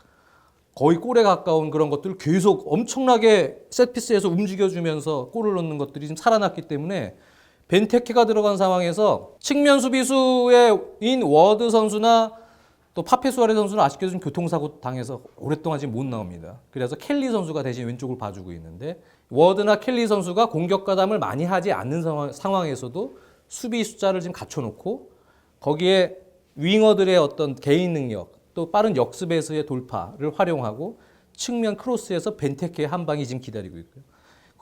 거의 골에 가까운 그런 것들을 계속 엄청나게 세트피스에서 움직여주면서 골을 넣는 것들이 지금 살아났기 때문에 벤테케가 들어간 상황에서 측면 수비수인 워드 선수나 또 파페수아레 선수는 아쉽게도 좀 교통사고 당해서 오랫동안 지금 못 나옵니다. 그래서 켈리 선수가 대신 왼쪽을 봐주고 있는데 워드나 켈리 선수가 공격 가담을 많이 하지 않는 상황에서도 수비 숫자를 지금 갖춰놓고 거기에 윙어들의 어떤 개인 능력 또 빠른 역습에서의 돌파를 활용하고 측면 크로스에서 벤테케의 한 방이 지금 기다리고 있고요.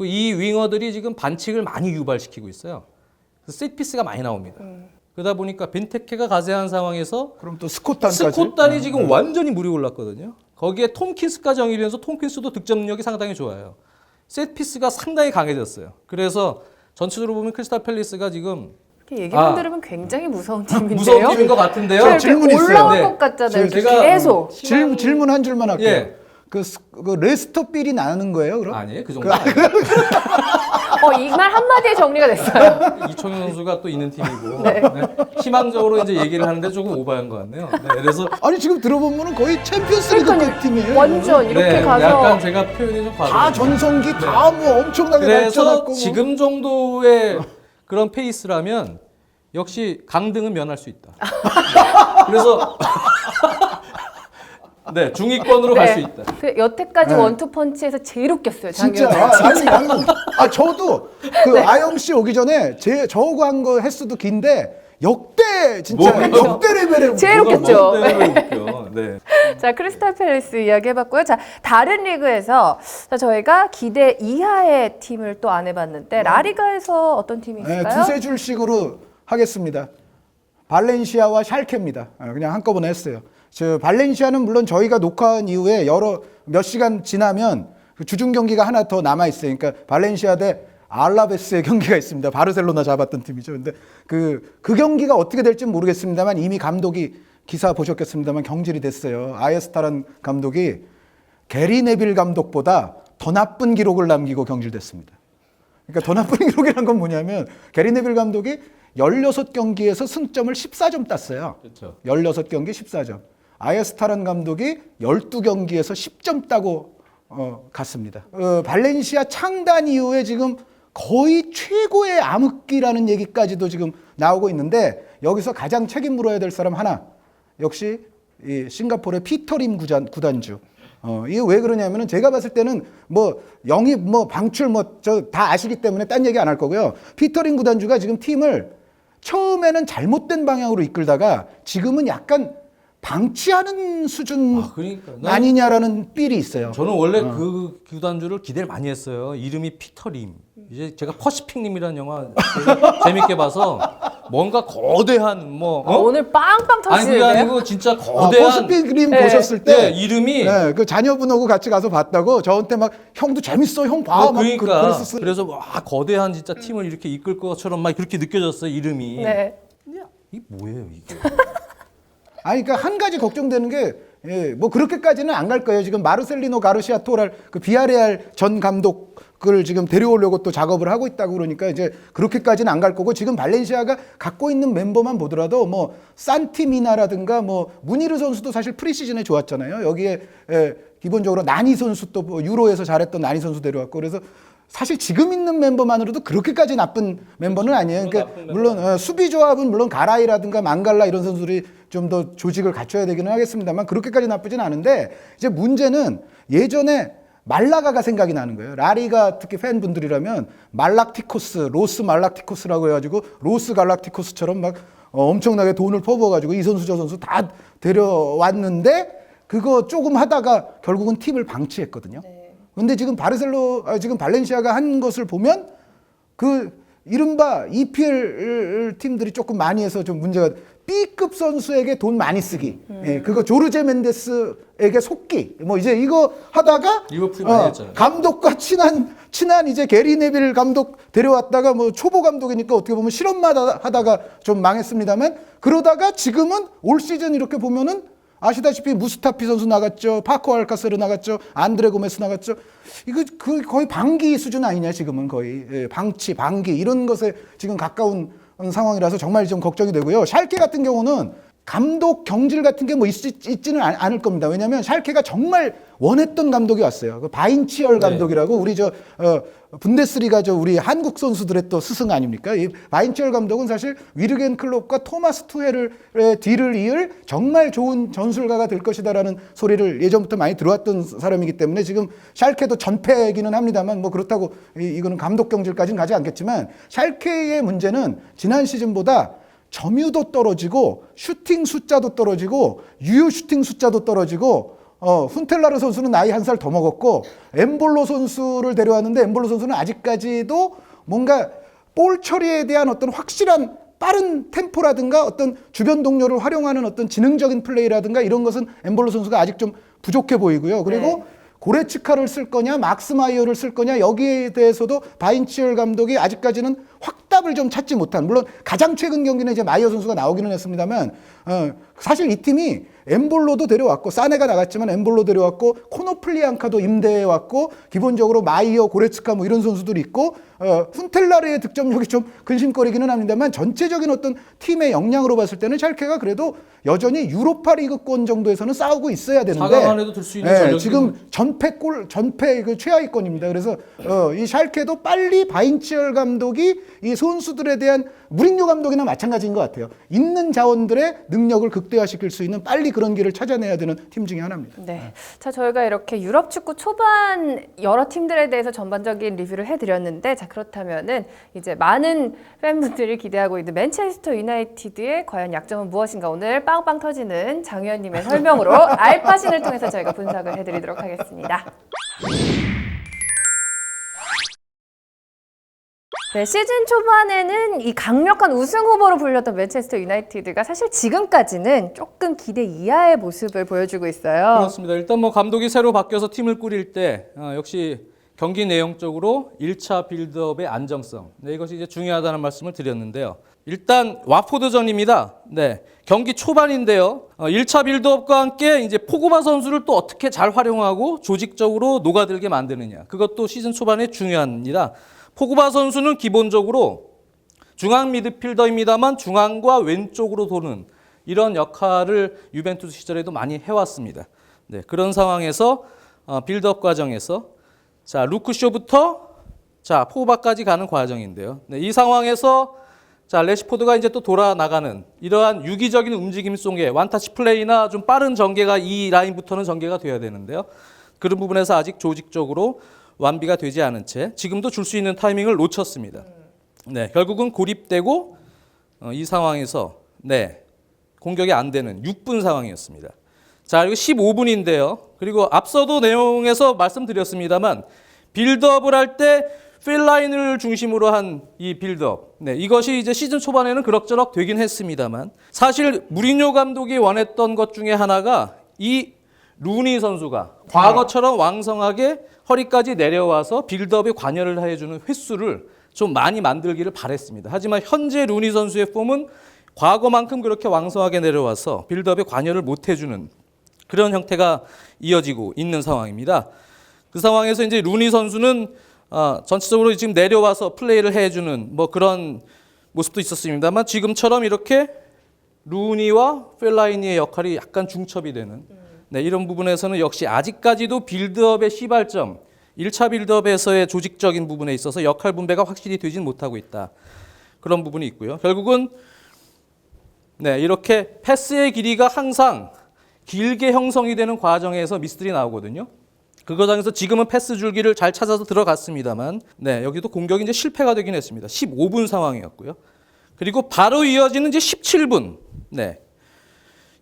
이 윙어들이 지금 반칙을 많이 유발시키고 있어요. 그래서 세트피스가 많이 나옵니다. 그러다 보니까 벤테케가 가세한 상황에서 그럼 또 스콧단까지? 스콧단이 지금 완전히 물이 올랐거든요. 거기에 톰킨스까지 영입하면서 톰킨스도 득점 능력이 상당히 좋아요. 세트피스가 상당히 강해졌어요. 그래서 전체적으로 보면 크리스탈 팰리스가 지금 이렇게 얘기만 들으면 굉장히 무서운 팀인데요. 무서운 팀인 것 같은데요. 이렇게 질문 있어요. 올라올 네. 것 같잖아요. 제가 계속. 질문 한 줄만 할게요. 예. 그 레스터 빌이 나는 거예요, 그럼? 아니에요. 그 정도 아니에요. 이 말 한마디에 정리가 됐어요. 이청용 선수가 또 있는 팀이고 네. 희망적으로 이제 얘기를 하는데 조금 오버한 것 같네요. 네, 그래서 아니 지금 들어보면은 거의 챔피언스리그 팀이에요. 완전 이렇게 네, 가서 약간 제가 표현이 좀 과도해요. 다 전성기 다 뭐 엄청나게 그래서 발전했고 지금 정도의 그런 페이스라면 역시 강등은 면할 수 있다. 그래서 네 중위권으로 갈 수 있다. 그 여태까지 네. 원투펀치에서 제일 웃겼어요. 진짜 장경태. 아니 저도 그 아영 씨 오기 전에 저거 한 거 횟수도 긴데 역대 진짜 뭐요? 역대 레벨의 제일 뭐가 웃겼죠. 웃겨. 네. 자, 크리스탈 팰리스 이야기 해봤고요. 자, 다른 리그에서 자, 저희가 기대 이하의 팀을 또 안 해봤는데 라리가에서 어떤 팀이 네, 있을까요? 두세 줄씩으로 하겠습니다. 발렌시아와 샬케입니다. 그냥 한꺼번에 했어요. 저 발렌시아는 물론 저희가 녹화한 이후에 몇 시간 지나면 그 주중 경기가 하나 더 남아 있어요. 그러니까 발렌시아 대 알라베스의 경기가 있습니다. 바르셀로나 잡았던 팀이죠. 근데 그 경기가 어떻게 될지는 모르겠습니다만 이미 감독이 기사 보셨겠습니다만 경질이 됐어요. 아예스타란 감독이 게리 네빌 감독보다 더 나쁜 기록을 남기고 경질됐습니다. 그러니까 더 나쁜 기록이란 건 뭐냐면 게리 네빌 감독이 16경기에서 승점을 14점 땄어요. 그렇죠. 16경기 14점. 아예스타란 감독이 12경기에서 10점 따고 갔습니다. 발렌시아 창단 이후에 지금 거의 최고의 암흑기라는 얘기까지도 지금 나오고 있는데 여기서 가장 책임 물어야 될 사람 하나. 역시 이 싱가포르의 피터림 구단주. 이게 왜 그러냐면은 제가 봤을 때는 뭐 영입, 뭐 방출, 뭐 저 다 아시기 때문에 딴 얘기 안 할 거고요. 피터링 구단주가 지금 팀을 처음에는 잘못된 방향으로 이끌다가 지금은 약간 방치하는 수준 그러니까 아니냐라는 삘이 있어요. 저는 원래 그 구단주를 기대를 많이 했어요. 이름이 피터림. 이제 제가 퍼시픽님이라는 영화 재밌게 봐서 뭔가 거대한 뭐 오늘 빵빵 아니 그게 터지는데요? 아니고 진짜 거대한 퍼스픽님 네. 보셨을 때 이름이 그 자녀분하고 같이 가서 봤다고 저한테 막 형도 재밌어 형 봐. 막 그러니까 그랬었어요. 그래서 와 거대한 진짜 팀을 이렇게 이끌 것처럼 막 그렇게 느껴졌어요 이름이. 네. 이게 뭐예요 이게? 아니, 그러니까 한 가지 걱정되는 게, 뭐 그렇게까지는 안 갈 거예요. 지금 마르셀리노 가르시아 토랄 그 비아레알 전 감독을 지금 데려오려고 또 작업을 하고 있다고 그러니까 이제 그렇게까지는 안 갈 거고 지금 발렌시아가 갖고 있는 멤버만 보더라도 뭐 산티미나라든가 뭐 무니르 선수도 사실 프리시즌에 좋았잖아요. 여기에 기본적으로 나니 선수 또 뭐 유로에서 잘했던 나니 선수 데려왔고 그래서 사실 지금 있는 멤버만으로도 그렇게까지 나쁜 멤버는 아니에요. 그러니까 물론 수비 조합은 물론 가라이라든가 망갈라 이런 선수들이 좀 더 조직을 갖춰야 되기는 하겠습니다만 그렇게까지 나쁘진 않은데 이제 문제는 예전에 말라가가 생각이 나는 거예요. 라리가 특히 팬분들이라면 말락티코스, 로스 말락티코스라고 해가지고 로스 갈락티코스처럼 막 엄청나게 돈을 퍼부어가지고 이 선수 저 선수 다 데려왔는데 그거 조금 하다가 결국은 팀을 방치했거든요. 근데 지금 지금 발렌시아가 한 것을 보면 그 이른바 EPL 팀들이 조금 많이 해서 좀 문제가 B급 선수에게 돈 많이 쓰기. 그거 조르제 멘데스에게 속기. 뭐 이제 이거 하다가 리버풀이 많이 했잖아요. 감독과 친한 이제 게리 네빌 감독 데려왔다가 뭐 초보 감독이니까 어떻게 보면 실험만 하다가 좀 망했습니다만 그러다가 지금은 올 시즌 이렇게 보면은 아시다시피 무스타피 선수 나갔죠. 파코 알카세르 나갔죠. 안드레 고메스 나갔죠. 이거 거의 방기 수준 아니냐 지금은 거의 방치, 방기 이런 것에 지금 가까운 상황이라서 정말 좀 걱정이 되고요. 샬케 같은 경우는 감독 경질 같은 게 뭐 있지는 않을 겁니다. 왜냐하면 샬케가 정말 원했던 감독이 왔어요. 그 바인치얼 감독이라고 우리 분데스리가 우리 한국 선수들의 또 스승 아닙니까? 이 바인치얼 감독은 사실 위르겐 클롭과 토마스 투헬의 뒤를 이을 정말 좋은 전술가가 될 것이다라는 소리를 예전부터 많이 들어왔던 사람이기 때문에 지금 샬케도 전패이기는 합니다만 뭐 그렇다고 이거는 감독 경질까지는 가지 않겠지만 샬케의 문제는 지난 시즌보다 점유도 떨어지고 슈팅 숫자도 떨어지고 유효 슈팅 숫자도 떨어지고 훈텔라르 선수는 나이 한 살 더 먹었고 엠볼로 선수를 데려왔는데 엠볼로 선수는 아직까지도 뭔가 볼 처리에 대한 어떤 확실한 빠른 템포라든가 어떤 주변 동료를 활용하는 어떤 지능적인 플레이라든가 이런 것은 엠볼로 선수가 아직 좀 부족해 보이고요. 그리고 고레츠카를 쓸 거냐 막스마이어를 쓸 거냐 여기에 대해서도 바인치얼 감독이 아직까지는 확답을 좀 찾지 못한 물론 가장 최근 경기는 이제 마이어 선수가 나오기는 했습니다만 사실 이 팀이 엠볼로도 데려왔고 사네가 나갔지만 엠볼로 데려왔고 코노플리앙카도 임대해 왔고 기본적으로 마이어 고레츠카 뭐 이런 선수들이 있고 훈텔라르의 득점력이 좀 근심거리기는 합니다만 전체적인 어떤 팀의 역량으로 봤을 때는 샬케가 그래도 여전히 유로파 리그권 정도에서는 싸우고 있어야 되는데 4강 안에도 들 수 있는 전력이 지금 전패 그 최하위권입니다. 그래서 이 샬케도 빨리 바인치얼 감독이 이 선수들에 대한 무링요 감독이나 마찬가지인 것 같아요. 있는 자원들의 능력을 극대화시킬 수 있는 빨리 그런 길을 찾아내야 되는 팀 중에 하나입니다. 네. 자, 저희가 이렇게 유럽 축구 초반 여러 팀들에 대해서 전반적인 리뷰를 해드렸는데, 자, 그렇다면은 이제 많은 팬분들이 기대하고 있는 맨체스터 유나이티드의 과연 약점은 무엇인가 오늘 빵빵 터지는 장 의원님의 설명으로 알파신을 통해서 저희가 분석을 해드리도록 하겠습니다. 네, 시즌 초반에는 이 강력한 우승 후보로 불렸던 맨체스터 유나이티드가 사실 지금까지는 조금 기대 이하의 모습을 보여주고 있어요. 그렇습니다. 일단 뭐 감독이 새로 바뀌어서 팀을 꾸릴 때 역시 경기 내용적으로 1차 빌드업의 안정성, 네, 이것이 이제 중요하다는 말씀을 드렸는데요. 일단 와포드전입니다. 네, 경기 초반인데요. 1차 빌드업과 함께 이제 포그바 선수를 또 어떻게 잘 활용하고 조직적으로 녹아들게 만드느냐, 그것도 시즌 초반에 중요합니다. 포그바 선수는 기본적으로 중앙 미드필더입니다만 중앙과 왼쪽으로 도는 이런 역할을 유벤투스 시절에도 많이 해왔습니다. 네, 그런 상황에서 빌드업 과정에서 자 루크쇼부터 자 포그바까지 가는 과정인데요. 네, 이 상황에서 자, 레시포드가 이제 또 돌아 나가는 이러한 유기적인 움직임 속에 원터치 플레이나 좀 빠른 전개가 이 라인부터는 전개가 돼야 되는데요. 그런 부분에서 아직 조직적으로 완비가 되지 않은 채 지금도 줄 수 있는 타이밍을 놓쳤습니다. 네, 결국은 고립되고 이 상황에서 네, 공격이 안 되는 6분 상황이었습니다. 자, 그리고 15분인데요. 그리고 앞서도 내용에서 말씀드렸습니다만 빌드업을 할 때 필라인을 중심으로 한 이 빌드업. 네, 이것이 이제 시즌 초반에는 그럭저럭 되긴 했습니다만 사실 무리뉴 감독이 원했던 것 중에 하나가 이 루니 선수가 과거처럼 왕성하게 허리까지 내려와서 빌드업에 관여를 해주는 횟수를 좀 많이 만들기를 바랬습니다. 하지만 현재 루니 선수의 폼은 과거만큼 그렇게 왕성하게 내려와서 빌드업에 관여를 못 해주는 그런 형태가 이어지고 있는 상황입니다. 그 상황에서 이제 루니 선수는 전체적으로 지금 내려와서 플레이를 해주는 뭐 그런 모습도 있었습니다만 지금처럼 이렇게 루니와 펠라이니의 역할이 약간 중첩이 되는 네, 이런 부분에서는 역시 아직까지도 빌드업의 시발점 1차 빌드업에서의 조직적인 부분에 있어서 역할 분배가 확실히 되진 못하고 있다. 그런 부분이 있고요. 결국은 네, 이렇게 패스의 길이가 항상 길게 형성이 되는 과정에서 미스들이 나오거든요. 그 과정에서 지금은 패스 줄기를 잘 찾아서 들어갔습니다만 네, 여기도 공격이 이제 실패가 되긴 했습니다. 15분 상황이었고요. 그리고 바로 이어지는 이제 17분. 네.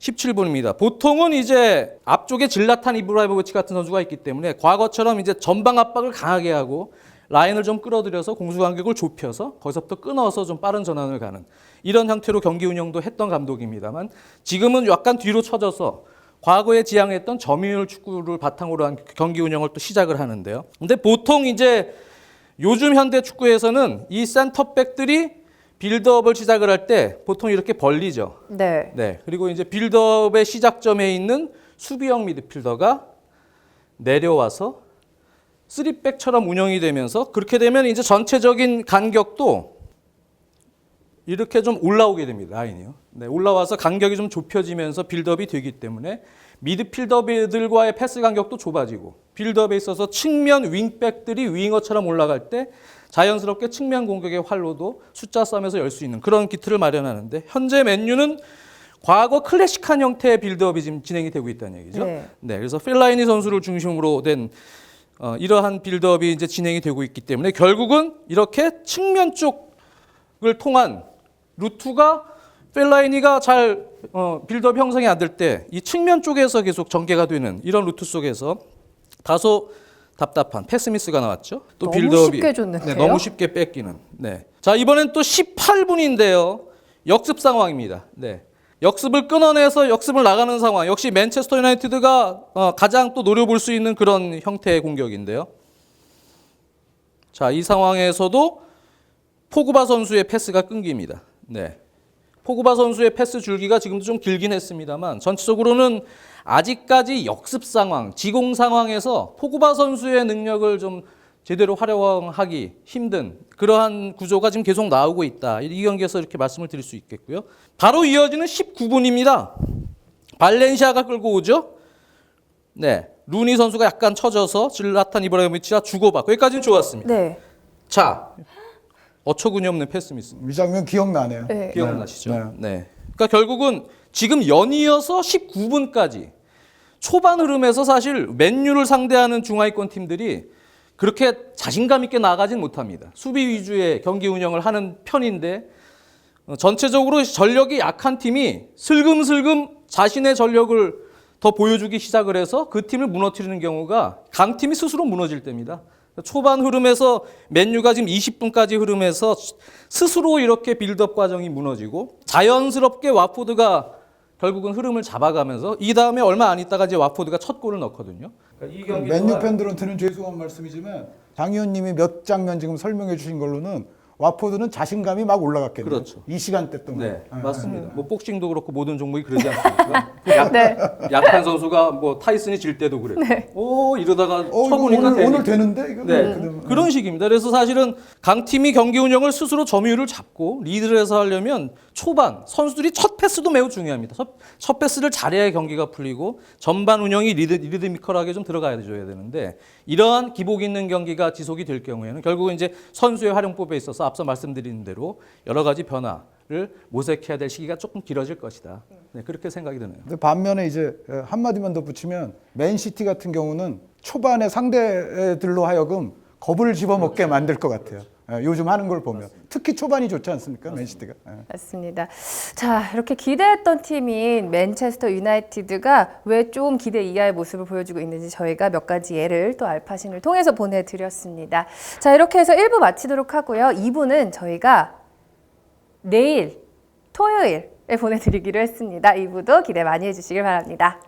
17분입니다. 보통은 이제 앞쪽에 질라탄 이브라이모비치 같은 선수가 있기 때문에 과거처럼 이제 전방 압박을 강하게 하고 라인을 좀 끌어들여서 공수 간격을 좁혀서 거기서부터 끊어서 좀 빠른 전환을 가는 이런 형태로 경기 운영도 했던 감독입니다만 지금은 약간 뒤로 쳐져서 과거에 지향했던 점유율 축구를 바탕으로 한 경기 운영을 또 시작을 하는데요. 근데 보통 이제 요즘 현대 축구에서는 이 센터백들이 빌드업을 시작을 할 때 보통 이렇게 벌리죠. 네. 네. 그리고 이제 빌드업의 시작점에 있는 수비형 미드필더가 내려와서 3백처럼 운영이 되면서 그렇게 되면 이제 전체적인 간격도 이렇게 좀 올라오게 됩니다. 라인이요. 네, 올라와서 간격이 좀 좁혀지면서 빌드업이 되기 때문에 미드필더들과의 패스 간격도 좁아지고 빌드업에 있어서 측면 윙백들이 윙어처럼 올라갈 때 자연스럽게 측면 공격의 활로도 숫자 싸움에서 열 수 있는 그런 기틀을 마련하는데 현재 맨유는 과거 클래식한 형태의 빌드업이 지금 진행이 되고 있다는 얘기죠. 네, 그래서 펠라이니 선수를 중심으로 된 이러한 빌드업이 이제 진행이 되고 있기 때문에 결국은 이렇게 측면 쪽을 통한 루트가 펠라이니가 잘 빌드업 형성이 안 될 때 이 측면 쪽에서 계속 전개가 되는 이런 루트 속에서 다소 답답한 패스미스가 나왔죠. 또 너무 빌드업이 쉽게 줬는데요? 네, 너무 쉽게 뺏기는. 네. 자, 이번엔 또 18분인데요. 역습 상황입니다. 네. 역습을 끊어내서 역습을 나가는 상황. 역시 맨체스터 유나이티드가 가장 또 노려볼 수 있는 그런 형태의 공격인데요. 자, 이 상황에서도 포그바 선수의 패스가 끊깁니다. 네. 포그바 선수의 패스 줄기가 지금도 좀 길긴 했습니다만 전체적으로는 아직까지 역습 상황, 지공 상황에서 포그바 선수의 능력을 좀 제대로 활용하기 힘든 그러한 구조가 지금 계속 나오고 있다. 이 경기에서 이렇게 말씀을 드릴 수 있겠고요. 바로 이어지는 19분입니다. 발렌시아가 끌고 오죠. 네, 루니 선수가 약간 처져서 질라탄 이브라히모비치가 주고받고 여기까지는 좋았습니다. 네. 자, 어처구니 없는 패스미스입니다. 이 장면 기억나네요. 네. 기억나시죠? 네. 네. 그러니까 결국은 지금 연이어서 19분까지 초반 흐름에서 사실 맨유를 상대하는 중하위권 팀들이 그렇게 자신감 있게 나가진 못합니다. 수비 위주의 경기 운영을 하는 편인데 전체적으로 전력이 약한 팀이 슬금슬금 자신의 전력을 더 보여주기 시작을 해서 그 팀을 무너뜨리는 경우가 강팀이 스스로 무너질 때입니다. 초반 흐름에서 맨유가 지금 20분까지 흐름에서 스스로 이렇게 빌드업 과정이 무너지고 자연스럽게 watford가 결국은 흐름을 잡아가면서 이 다음에 얼마 안 있다가 이제 watford가 첫 골을 넣거든요. 그러니까 이 경기 맨유 팬들한테는 죄송한 말씀이지만 장 의원님이 몇 장면 지금 설명해 주신 걸로는 와포드는 자신감이 막 올라갔겠네요. 그렇죠. 이 시간대 동안. 네, 맞습니다. 뭐 복싱도 그렇고 모든 종목이 그러지 않습니까? 네. 약한 선수가 뭐 타이슨이 질 때도 그랬고, 네. 오 이러다가 이거 쳐보니까 오늘 되는데 이거 네, 그런 식입니다. 그래서 사실은 강팀이 경기 운영을 스스로 점유율을 잡고 리드를 해서 하려면 초반 선수들이 첫 패스도 매우 중요합니다. 첫 패스를 잘해야 경기가 풀리고 전반 운영이 리드미컬하게 좀 들어가야 줘야 되는데 이러한 기복 있는 경기가 지속이 될 경우에는 결국은 이제 선수의 활용법에 있어서 앞서 말씀드린 대로 여러 가지 변화를 모색해야 될 시기가 조금 길어질 것이다. 네, 그렇게 생각이 드네요. 근데 반면에 이제 한마디만 더 붙이면 맨시티 같은 경우는 초반에 상대들로 하여금 겁을 집어먹게 만들 것 같아요. 요즘 하는 걸 보면 특히 초반이 좋지 않습니까? 맨시티가. 맞습니다. 자, 이렇게 기대했던 팀인 맨체스터 유나이티드가 왜 좀 기대 이하의 모습을 보여주고 있는지 저희가 몇 가지 예를 또 알파신을 통해서 보내드렸습니다. 자, 이렇게 해서 1부 마치도록 하고요. 2부는 저희가 내일 토요일에 보내드리기로 했습니다. 2부도 기대 많이 해주시길 바랍니다.